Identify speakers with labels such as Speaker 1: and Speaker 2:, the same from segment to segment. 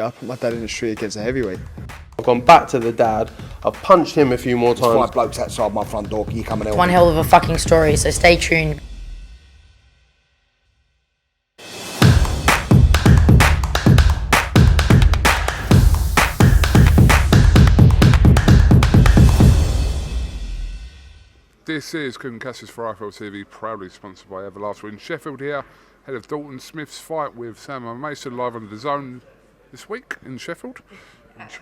Speaker 1: I put my dad in the street against a heavyweight.
Speaker 2: I've gone back to the dad. I've punched him a few more times.
Speaker 3: 5 blokes outside my front door. Can you come and help
Speaker 4: One
Speaker 3: me?
Speaker 4: hell of a fucking story, so stay tuned.
Speaker 5: This is Coogan Cassius for IFL TV, proudly sponsored by Everlast. We're in Sheffield here, ahead of Dalton Smith's fight with Sam Mason, live on The Zone this week in Sheffield.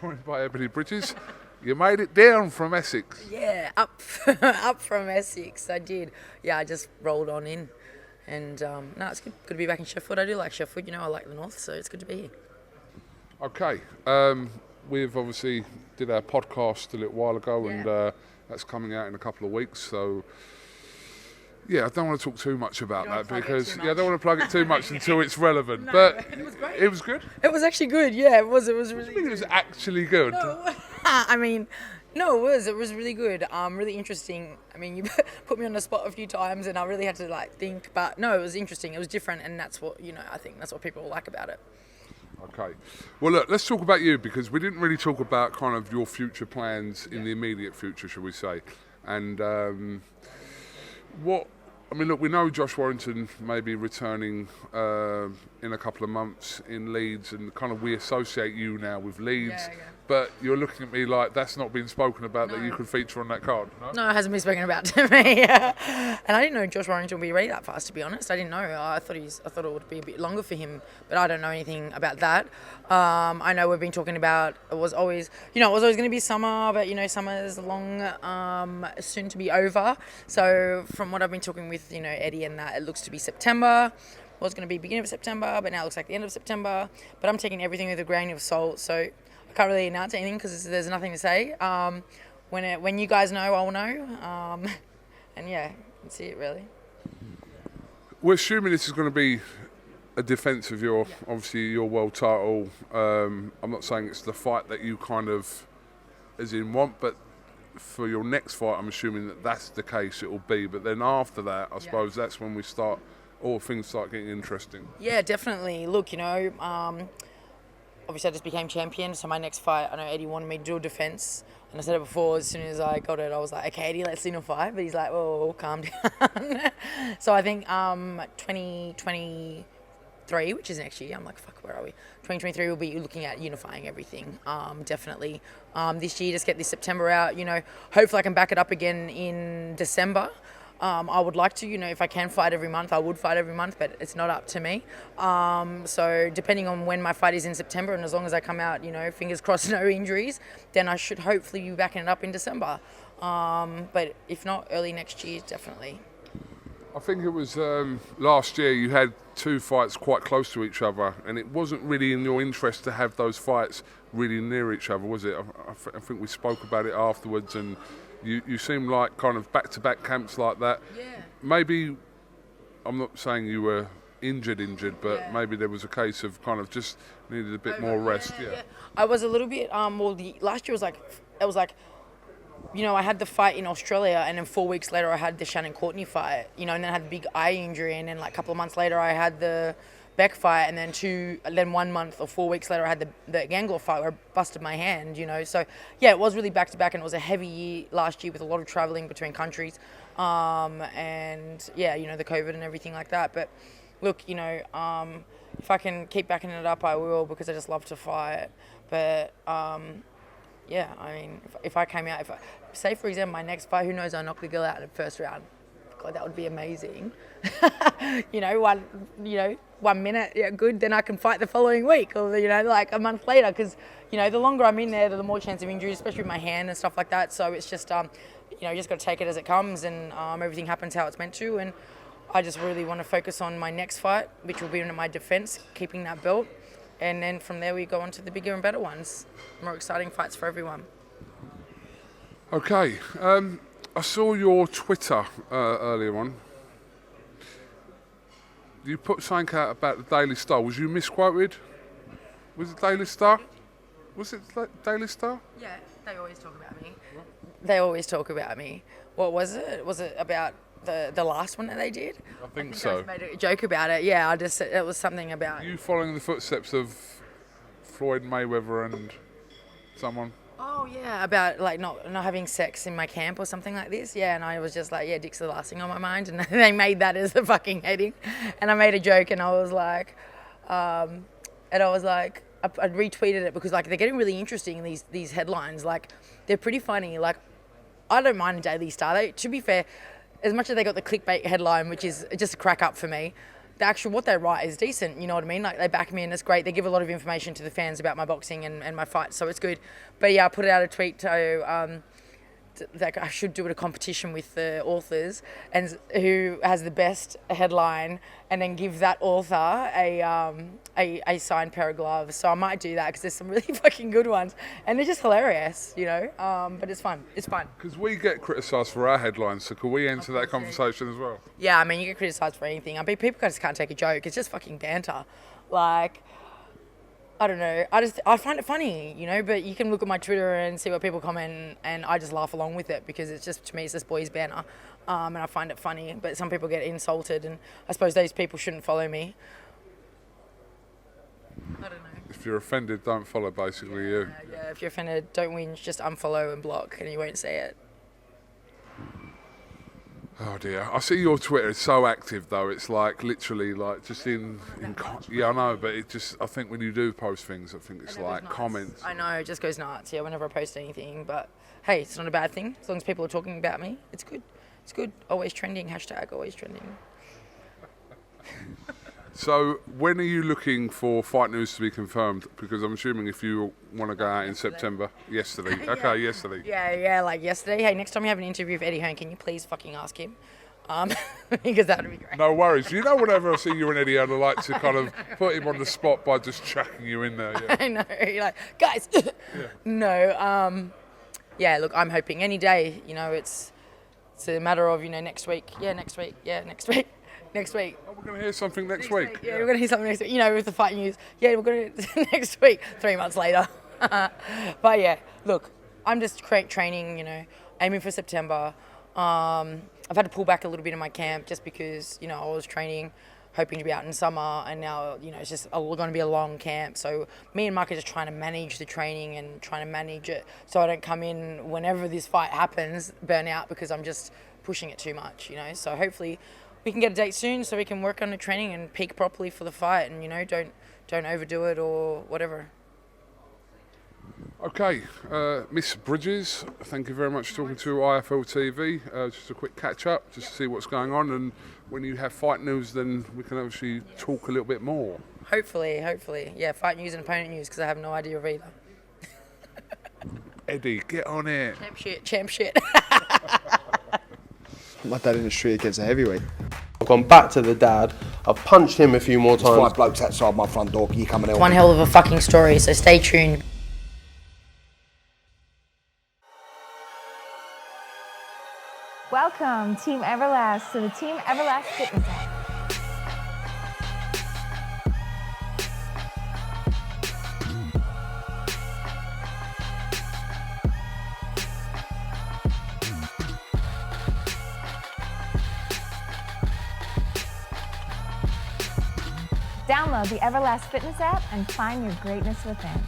Speaker 5: Joined by Ebanie Bridges. You made it down from Essex.
Speaker 4: Yeah, up from Essex, I did. Yeah, I just rolled on in. And no, it's good to be back in Sheffield. I do like Sheffield, I like the north, so it's good to be here.
Speaker 5: Okay, we've obviously did our podcast a little while ago, and that's coming out in a couple of weeks, so yeah, I don't want to talk too much about that because I don't want to plug it too much until it's relevant. No, but it was great. It was good.
Speaker 4: It was actually good. Yeah, it was. It was really.
Speaker 5: It was actually good.
Speaker 4: No. I mean, no, it was. It was really good. Really interesting. I mean, you put me on the spot a few times, and I really had to think. But no, it was interesting. It was different, and that's what I think that's what people like about it.
Speaker 5: Okay. Well, look, let's talk about you because we didn't really talk about kind of your future plans in the immediate future, shall we say. And look, we know Josh Warrington may be returning in a couple of months in Leeds, and kind of we associate you now with Leeds. Yeah. But you're looking at me like that's not been spoken about, that you could feature on that card, no?
Speaker 4: No, it hasn't been spoken about to me. And I didn't know Josh Warrington would be ready that fast, to be honest. I didn't know. I thought it would be a bit longer for him, but I don't know anything about that. I know we've been talking about it was always going to be summer, but summer is long, soon to be over. So from what I've been talking with Eddie and that, it looks to be September. It was going to be beginning of September, but now it looks like the end of September. But I'm taking everything with a grain of salt, so I can't really announce anything because there's nothing to say. When you guys know, I'll know. And yeah, that's it really.
Speaker 5: We're assuming this is going to be a defence of your world title. I'm not saying it's the fight that you kind of as in want, but for your next fight, I'm assuming that that's the case. It will be. But then after that, I suppose that's when we start. All things start getting interesting. Yeah,
Speaker 4: definitely. Look, obviously I just became champion, so my next fight, I know Eddie wanted me to do a defence, and I said it before, as soon as I got it, I was like, okay, Eddie, let's do a fight, but he's like, oh, calm down. So I think 2023, which is next year, I'm like, fuck, where are we? 2023 will be looking at unifying everything, definitely. This year, just get this September out, hopefully I can back it up again in December. I would like to, if I can fight every month, I would fight every month, but it's not up to me. So depending on when my fight is in September, and as long as I come out, fingers crossed, no injuries, then I should hopefully be backing it up in December. But if not, early next year, definitely.
Speaker 5: I think it was last year you had 2 fights quite close to each other, and it wasn't really in your interest to have those fights really near each other, was it? I think we spoke about it afterwards, and you seem like kind of back-to-back camps like that.
Speaker 4: Yeah.
Speaker 5: Maybe, I'm not saying you were injured, but maybe there was a case of kind of just needed a bit more rest. Yeah.
Speaker 4: I was a little bit, last year I had the fight in Australia, and then 4 weeks later I had the Shannon Courtney fight, and then I had the big eye injury, and then a couple of months later I had the Beck fight, and then 1 month or 4 weeks later I had the Gangler fight where I busted my hand, So yeah, it was really back to back, and it was a heavy year last year with a lot of traveling between countries, and yeah, the COVID and everything like that. But look, if I can keep backing it up, I will, because I just love to fight. But yeah, I mean, if I came out, say for example my next fight, who knows, I knock the girl out in the first round. God, that would be amazing. 1 minute, yeah, good, then I can fight the following week, or like a month later, because the longer I'm in there, the more chance of injury, especially with my hand and stuff like that. So it's just you just got to take it as it comes, and everything happens how it's meant to. And I just really want to focus on my next fight, which will be in my defence, keeping that belt, and then from there we go on to the bigger and better ones, more exciting fights for everyone.
Speaker 5: Okay, I saw your Twitter earlier on. You put something out about the Daily Star. Was you misquoted? Was it Daily Star? Was it Daily Star?
Speaker 4: Yeah, they always talk about me. They always talk about me. What was it? Was it about the last one that they did?
Speaker 5: I think so.
Speaker 4: I made a joke about it. Yeah, it was something about
Speaker 5: you following the footsteps of Floyd Mayweather and someone?
Speaker 4: Oh yeah, about like not having sex in my camp or something like this. Yeah, and I was just like, yeah, dick's the last thing on my mind, and they made that as the fucking heading, and I made a joke, and I was like, I retweeted it because like they're getting really interesting, these headlines. Like they're pretty funny. Like I don't mind a Daily Star. To be fair, as much as they got the clickbait headline, which is just a crack up for me, the actual what they write is decent. You know what I mean? Like they back me and it's great. They give a lot of information to the fans about my boxing and my fights, so it's good. But yeah, I put out a tweet to that I should do a competition with the authors and who has the best headline, and then give that author a signed pair of gloves. So I might do that because there's some really fucking good ones, and they're just hilarious, you know. But it's fun. It's fun.
Speaker 5: Because we get criticised for our headlines, so can we enter that conversation as well?
Speaker 4: Yeah, I mean, you get criticised for anything. I mean, people just can't take a joke. It's just fucking banter. Like, I don't know. I find it funny, you know, but you can look at my Twitter and see what people comment, and I just laugh along with it because it's just, to me, it's just boys' banter. And I find it funny, but some people get insulted, and I suppose those people shouldn't follow me. I don't know.
Speaker 5: If you're offended, don't follow, basically, you.
Speaker 4: Yeah, if you're offended, don't whinge, just unfollow and block, and you won't see it.
Speaker 5: Oh dear, I see your Twitter is so active though. It's like literally like just yeah, I know, but it just, I think when you do post things, I think it's like comments.
Speaker 4: I know, it just goes nuts. Yeah, whenever I post anything, but hey, it's not a bad thing as long as people are talking about me. It's good. It's good. Always trending. # always trending.
Speaker 5: So when are you looking for fight news to be confirmed? Because I'm assuming if you want to go out in September, yesterday. Okay, yesterday.
Speaker 4: Yeah, like yesterday. Hey, next time you have an interview with Eddie Hearn, can you please fucking ask him? Because that would be great.
Speaker 5: No worries. You know, whenever I see you and Eddie, I'd like to kind of put him on the spot by just chucking you in there. Yeah.
Speaker 4: I know. You're like, guys. No. Yeah. Look, I'm hoping any day. You know, it's a matter of, you know, next week. Yeah, next week. Yeah, next week. Next week.
Speaker 5: Oh, we're going to hear something next week.
Speaker 4: Yeah, we're going to hear something next week. You know, with the fight news. Yeah, we're going to next week. 3 months later. But yeah, look, I'm just training. You know, aiming for September. I've had to pull back a little bit in my camp just because, you know, I was training, hoping to be out in summer, and now, you know, it's just going to be a long camp. So me and Mark are just trying to manage the training and trying to manage it so I don't come in whenever this fight happens, burn out, because I'm just pushing it too much, you know. So hopefully we can get a date soon so we can work on the training and peak properly for the fight, and, you know, don't overdo it or whatever.
Speaker 5: Okay, Miss Bridges, thank you very much for talking to IFL TV. Just a quick catch up, just to see what's going on, and when you have fight news, then we can actually talk a little bit more.
Speaker 4: Hopefully. Yeah, fight news and opponent news, because I have no idea of either.
Speaker 5: Eddie, get on it.
Speaker 4: Champ shit.
Speaker 1: My dad in the street against a heavyweight.
Speaker 2: I've gone back to the dad. I've punched him a few more
Speaker 3: There's 5
Speaker 2: times.
Speaker 3: blokes outside my front door. Can you come and help
Speaker 4: One
Speaker 3: me?
Speaker 4: hell of a fucking story, so stay tuned.
Speaker 6: Welcome, Team Everlast, to the Team Everlast Fitness app. Download the Everlast Fitness app and find your greatness within.